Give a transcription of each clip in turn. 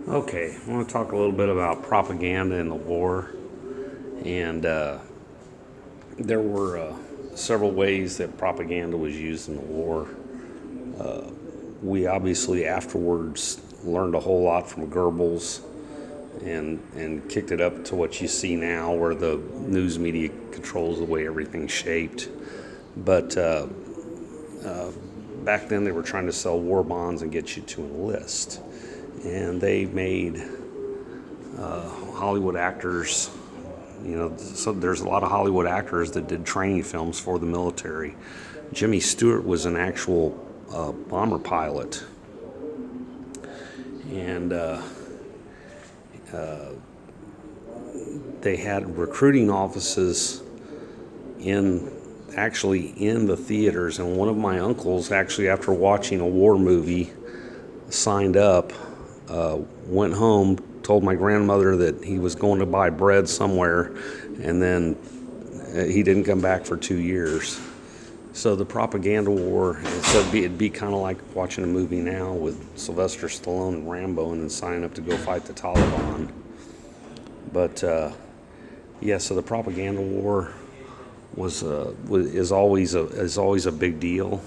Okay, I want to talk a little bit about propaganda in the war. And there were several ways that propaganda was used in the war. We obviously afterwards learned a whole lot from Goebbels and kicked it up to what you see now, where the news media controls the way everything's shaped. But back then they were trying to sell war bonds and get you to enlist. And they made Hollywood actors, so there's a lot of Hollywood actors that did training films for the military. Jimmy Stewart was an actual bomber pilot. And they had recruiting offices actually in the theaters. And one of my uncles, actually after watching a war movie, signed up, went home, told my grandmother that he was going to buy bread somewhere, and then he didn't come back for 2 years. So the propaganda war, it'd be kind of like watching a movie now with Sylvester Stallone and Rambo, and then signing up to go fight the Taliban. But so the propaganda war is always a big deal.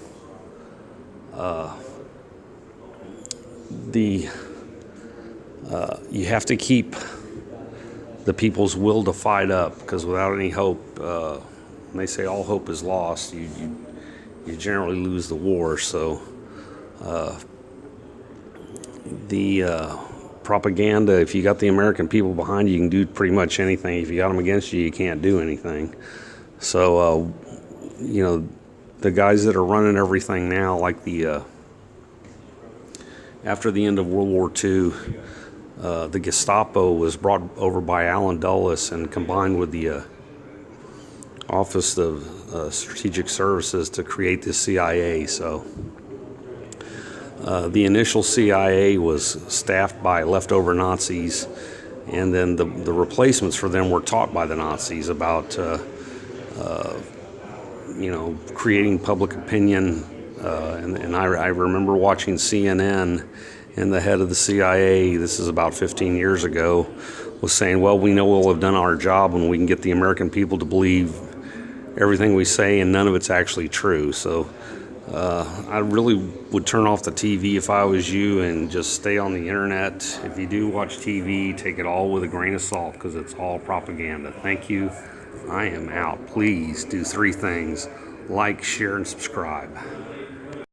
You have to keep the people's will to fight up, because without any hope, when they say all hope is lost, you generally lose the war. So the propaganda, if you got the American people behind you, you can do pretty much anything. If you got them against you, you can't do anything. So the guys that are running everything now, like after the end of World War II, the Gestapo was brought over by Allen Dulles and combined with the Office of Strategic Services to create the CIA. So the initial CIA was staffed by leftover Nazis, and then the replacements for them were taught by the Nazis about creating public opinion. And I remember watching CNN, and the head of the CIA, this is about 15 years ago, was saying, well, we know we'll have done our job when we can get the American people to believe everything we say, and none of it's actually true. So I really would turn off the TV if I was you and just stay on the internet. If you do watch TV, take it all with a grain of salt, because it's all propaganda. Thank you. I am out. Please do 3 things: like, share, and subscribe.